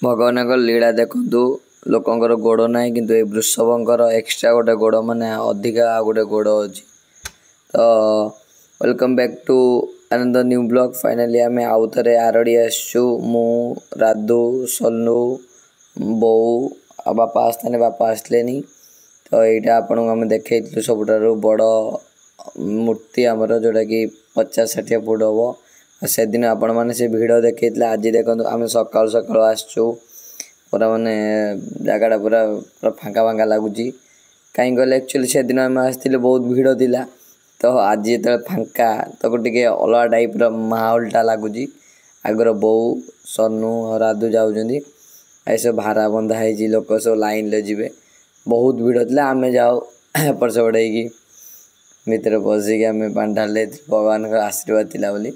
भगवान लीला देखु लोकंर गोड़ ना कि वृषभंकर एक्सट्रा गोटे गोड़ माने अधिका गोटे गोड़ अच्छी। तो welcome back to another new vlog. Finally आम आउ थे आरड़ी आसु मु राधु सोनू बो बापा आसते बापा आसले। तो यहाँ आपन आम देखे सबुठार बड़ मूर्ति आमर जोटा कि 50-60 फुट हम। से दिन आपण मैंने से भिड़ देखते आज देखो आम सकाल सकाल आसचु पूरा माने जगटा पूरा पूरा फांका फांका लगुच कहीं गले एक्चुअली से दिन आम आसते बहुत भिड़ थिला। तो आज जो फांका तो टे अलग टाइप माहौलटा लगुच। आगर बो सोनू राधु जाऊँगी ऐसे भारा बंधा है लोक सब लाइन ले जी बहुत भिड़ थी। आम जाओ एपट सेपट हो भितर पशिक आम पानी ढाले भगवान का आशीर्वाद थिला बोली।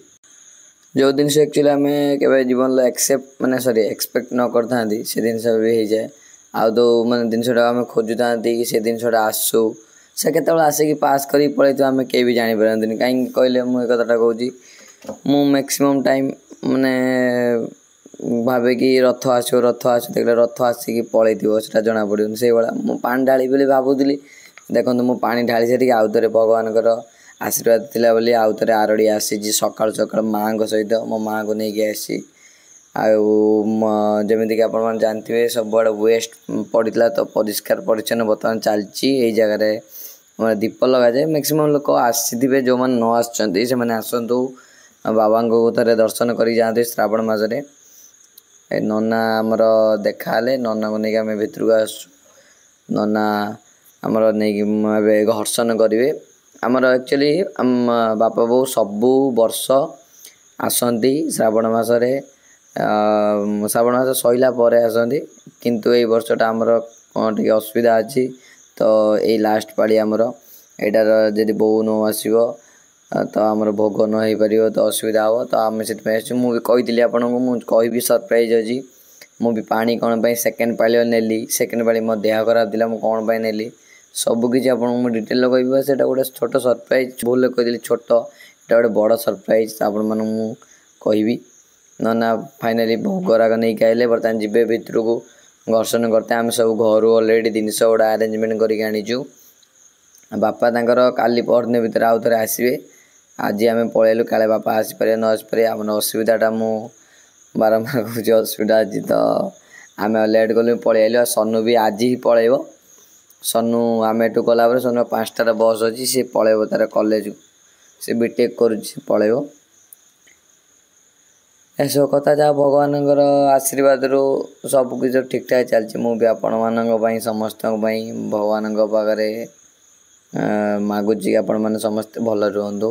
जो जिन एक्चुअली आम के जीवन एक्सेप्ट माने सॉरी एक्सपेक्ट न करता से जिन भी हो जाए आउ तो माने जिनटा आम खोजुता कि से जिनटा आसू से केत आसिक पास कर पलि आम के भी जापारती कहीं कहले मुझे कथाटा कहूँ मु मैक्सिमम टाइम माने भावे कि रथ आसो देख रथ आसिक पलि से जना पड़े से भाया मु पानी ढाली बोली भावुली। देखो मु पानी ढाली सारी आउ थे भगवान आशीर्वाद थिला बोली आउ थे आरड़ी आसी सकाल सकाल माँ सहित मो माँ को लेकिन आसी आमती आप जानते सब बड़े वेस्ट पड़ा तो परिष्कार परिच्छन्न बर्तमान चलती जगह दीप लगा जाए। मैक्सिमम लोक आसी जो मैंने न आसती से आसतु बाबा को थे दर्शन कर जाते श्रावण मसरे। नना आमर देखा नना को लेकिन आम भितर को आसु नना आमर नहीं घर्षण करेंगे। आमर एक्चुअली बापा बो सबू वर्ष आसती श्रावण मसरे श्रावण मास सैला पर आसती किंतु ये वर्षटा आमर कौन टे असुविधा अच्छी। तो यही लास्ट पाड़ी आमर यार जदि बो न आसो तो आमर भोग न हो पार तो असुविधा हे। तो आम से मुझे कही आपन को मुझे कहि सरप्राइज अच्छी मुझे पानी कौन पाई सेकेंड पाली नेली सेकेंड पाली मो देह खराब थी कौन पाई नेली सबकि आपको डिटेल कह से गोटे छोट सरप्राइज भूल कही छोट गोटे बड़ सरप्राइज आपण मैं कहि ना। फाइनाली भोगराग नहीं आए बर्तमान जीवे भितर को घर्षण करते आम सब घर अलरेडी जिनस गुड़ा आरेंजमेंट करूँ। बापा तंकर काली परदिन भितर आउ थे आसवे आज आम पलैलु काले बापा आसपारे न आसपारे आम असुविधाटा मु बारंबार कहूँ असुविधा अच्छी। तो आम लेट कलु पलि आइलु सनु भी आज ही पलैब सनु आम एठू गला सनु 5टार बस अच्छी सी पलैब तार कॉलेज से बीटेक कर पलैब ऐसा कथा जहाँ भगवान आशीर्वाद रू सब किछ ठीक ठाक चलती। मुझे आपण मान समस्त भगवान पाखे मागुच कि आपण मैंने समस्ते भल रुहतु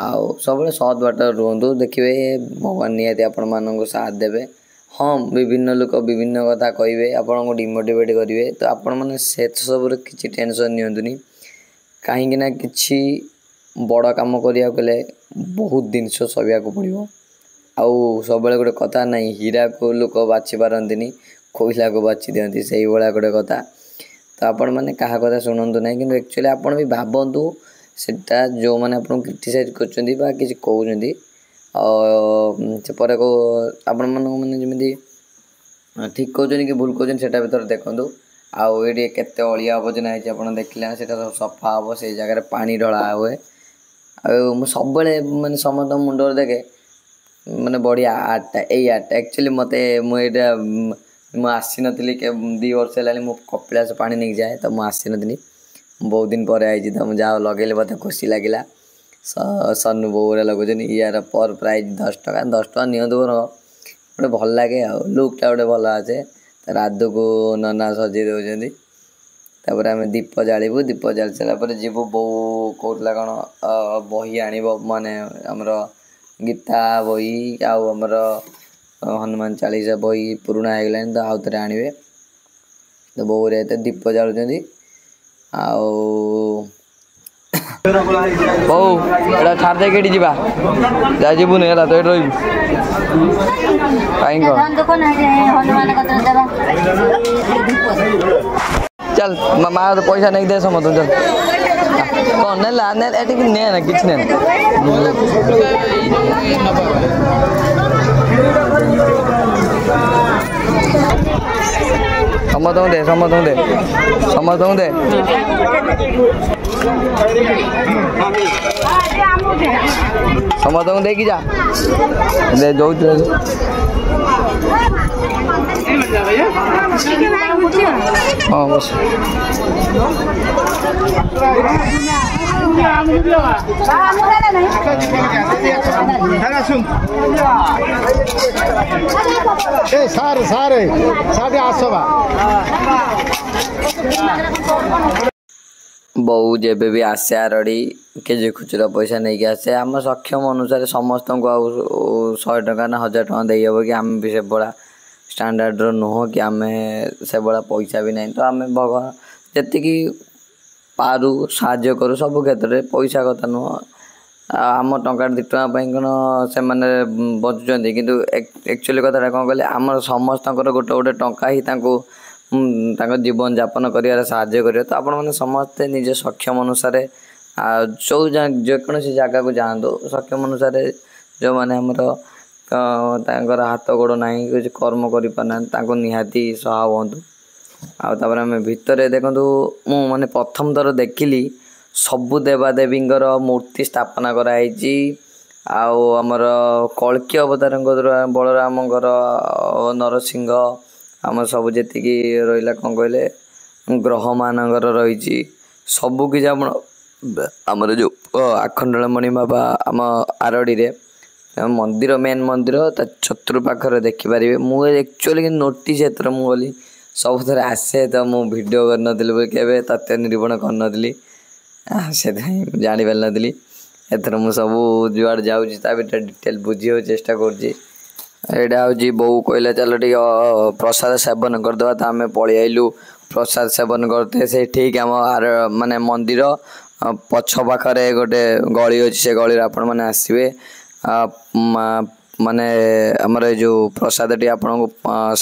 आउ सब सत बाट रुहतु देखिए भगवान निहाती आपण मान साथ देवे। हाँ विभिन्न लोक विभिन्न कथा कहे आपन को डिमोटिवेट करेंगे तो आपण मैंने से सब किसी टेंशन नियंतुनी कहीं किसी बड़ काम करिया गले बहुत दिन सहिया पड़ो आउ सब गोटे कथा नहीं हीरा को लोक बाछि पारती कोयला को बाछि दिखती से भाया गोटे कथा। तो आपण मैंने क्या कथा शुणु ना कि एक्चुअली आपड़ भी भावतु सेटा जो मैंने आपको क्रिटिसाइज कर कि कहते को आपण मैंने जमी ठीक कहते कि भूल कहते से भर देखूँ आउ ये केते अलिया आवर्जना है आप देखिले से सब सफा हम से जगह पानी ढला हुए सब मानते समस्त मुंड देखे माने बढ़िया आर्टा यही आर्टा एक्चुअली मत मुझे आसी नी के 2 वर्ष है मुझे कपिलास पानी नहीं जाए तो मुझे आसी नी बहुत दिन पर आई तो मुझे जहाँ लगे मत खुशी लगे। सनु बोरा लगुन यार पर प्राइज 10 टका 10 टका नियंतु गोटे भल लगे लुकटा गोटे भल आसे। राधु को नना सजे दौरान तापर आम दीप जालू दीप जाली सारापर जीवु बो कहला कौन बही आण माने आमर गीता बही आमर हनुमान चालीसा बही पुराणा हो गला तो आउ थे आणवे तो बोरे दीप जालुं बहु छाड़ दे के जीवा जीवुन है तो ये चल माँ तो पैसा नहीं दे समझ चल कौन ने ना किसी ने ସମସ୍ତଙ୍କୁ ଦେ ସମସ୍ତଙ୍କୁ ଦେ ସମସ୍ତଙ୍କୁ ଦେ ସମସ୍ତଙ୍କୁ ଦେଇକି ଯା ଦେ ଦଉଛୁ ହଁ ବସ ସାରେ ସାରେ ସାରେ ଆସବା ବୋଉ ଯେବେ ବି ଆସେ ଆରଡ଼ି କେଜି ଖୁଚୁରା ପଇସା ନେଇକି ଆସେ ଆମ ସକ୍ଷମ ଅନୁସାରେ ସମସ୍ତଙ୍କୁ ଆଉ 100 ଟଙ୍କା ନା 1000 ଟଙ୍କା ଦେଇହେବ କି ଆମେ ବି ସେଭଳିଆ ଷ୍ଟାଣ୍ଡାର୍ଡ଼ର ନୁହଁ କି ଆମେ ସେଭଳିଆ ପଇସା ବି ନାହିଁ ତ ଆମେ ଭଗବାନ ଯେତିକି ପାରୁ ସାହାଯ୍ୟ କରୁ ସବୁ କ୍ଷେତ୍ରରେ ପଇସା କଥା ନୁହଁ ଆମ ଟଙ୍କା 2 ଟଙ୍କା ପାଇଁ କ'ଣ ସେମାନେ ବଞ୍ଚୁଛନ୍ତି କିନ୍ତୁ ଆକ୍ଚୁଆଲି କଥାଟା କ'ଣ କହିଲେ ଆମର ସମସ୍ତଙ୍କର ଗୋଟେ ଗୋଟେ ଟଙ୍କା ହିଁ ତାଙ୍କୁ ତାଙ୍କ ଜୀବନ ଯାପନ କରିବାରେ ସାହାଯ୍ୟ କରିବ ତ ଆପଣମାନେ ସମସ୍ତେ ନିଜ ସକ୍ଷମ ଅନୁସାରେ ଯେଉଁ ଯେକୌଣସି ଜାଗାକୁ ଯାଆନ୍ତୁ ସକ୍ଷମ ଅନୁସାରେ ଯେଉଁମାନେ ଆମର ତାଙ୍କର ହାତ ଗୋଡ଼ ନାହିଁ କିଛି କର୍ମ କରିପାରୁନାହାନ୍ତି ତାଙ୍କୁ ନିହାତି ସହାୟ ହୁଅନ୍ତୁ ଆଉ ତାପରେ ଆମେ ଭିତରେ ଦେଖନ୍ତୁ ମୁଁ ମାନେ ପ୍ରଥମ ଥର ଦେଖିଲି ସବୁ ଦେବାଦେବୀଙ୍କର ମୂର୍ତ୍ତି ସ୍ଥାପନା କରାହେଇଛି ଆଉ ଆମର କଳ୍କି ଅବତାରଙ୍କ ଦ୍ୱାରା ବଳରାମଙ୍କର ନରସିଂହ ଆମର ସବୁ ଯେତିକି ରହିଲା କ'ଣ କହିଲେ ଗ୍ରହମାନଙ୍କର ରହିଛି ସବୁକିଛି ଆପଣ ଆମର ଯେଉଁ ଆଖଣ୍ଡଳମଣି ବାବା ଆମ ଆରଡ଼ିରେ ମନ୍ଦିର ମେନ୍ ମନ୍ଦିର ତା ଚତୁଃପାଖରେ ଦେଖିପାରିବେ ମୁଁ ଆକ୍ଚୁଆଲି କିନ୍ତୁ ନୋଟିସ୍ ଏଥର ମୁଁ ଗଲି ସବୁଥରେ ଆସେ ତ ମୁଁ ଭିଡ଼ିଓ କରିନଥିଲି ବୋଲି କେବେ ତଥ୍ୟ ନିରୂପଣ କରିନଥିଲି ସେଥିପାଇଁ ଜାଣିପାରିନଥିଲି ଏଥର ମୁଁ ସବୁ ଯୁଆଡ଼େ ଯାଉଛି ତା ଭିତରେ ଡିଟେଲ୍ ବୁଝିବାକୁ ଚେଷ୍ଟା କରୁଛି ଏଇଟା ହେଉଛି ବୋଉ କହିଲା ଚାଲ ଟିକେ ପ୍ରସାଦ ସେବନ କରିଦେବା ତ ଆମେ ପଳେଇ ଆଇଲୁ ପ୍ରସାଦ ସେବନ କରୁଥିଲେ ସେ ଠିକ୍ ଆମ ମାନେ ମନ୍ଦିର ପଛ ପାଖରେ ଗୋଟେ ଗଳି ଅଛି ସେ ଗଳିରେ ଆପଣମାନେ ଆସିବେ ମାନେ ଆମର ଏଇ ଯେଉଁ ପ୍ରସାଦଟି ଆପଣଙ୍କୁ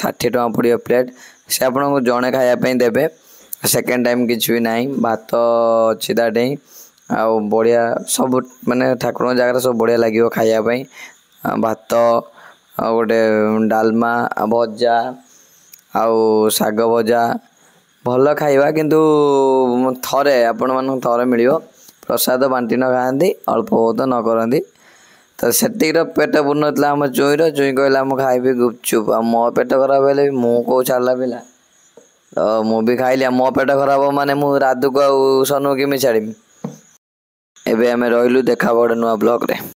60 ଟଙ୍କା ପଡ଼ିବ ପ୍ଲେଟ୍ ସେ ଆପଣଙ୍କୁ ଜଣେ ଖାଇବା ପାଇଁ ଦେବେ ସେକେଣ୍ଡ ଟାଇମ୍ କିଛି ବି ନାହିଁ ଭାତ ଅଛି ତାଠି ହିଁ ଆଉ ବଢ଼ିଆ ସବୁ ମାନେ ଠାକୁରଙ୍କ ଜାଗାରେ ସବୁ ବଢ଼ିଆ ଲାଗିବ ଖାଇବା ପାଇଁ ଭାତ ଆଉ ଗୋଟେ ଡାଲମା ଭଜା ଆଉ ଶାଗ ଭଜା ଭଲ ଖାଇବା କିନ୍ତୁ ଥରେ ଆପଣମାନଙ୍କୁ ଥରେ ମିଳିବ ପ୍ରସାଦ ବାଣ୍ଟି ନ ଖାଆନ୍ତି ଅଳ୍ପ ବହୁତ ନ କରନ୍ତି ତ ସେତିକିର ପେଟ ପୁରୁନଥିଲା ଆମ ଚୁଇଁର ଚୁଇଁ କହିଲା ମୁଁ ଖାଇବି ଗୁପଚୁପ୍ ଆଉ ମୋ ପେଟ ଖରାପ ହେଲେ ବି ମୁଁ କେଉଁ ଛାଡ଼ିଲା ପିଲା ତ ମୁଁ ବି ଖାଇଲି ଆଉ ମୋ ପେଟ ଖରାପ ମାନେ ମୁଁ ରାଧୁକୁ ଆଉ ସନୁକୁ କେମିତି ଛାଡ଼ିବି ଏବେ ଆମେ ରହିଲୁ ଦେଖା ହେବ ଗୋଟେ ନୂଆ ବ୍ଲଗ୍ରେ।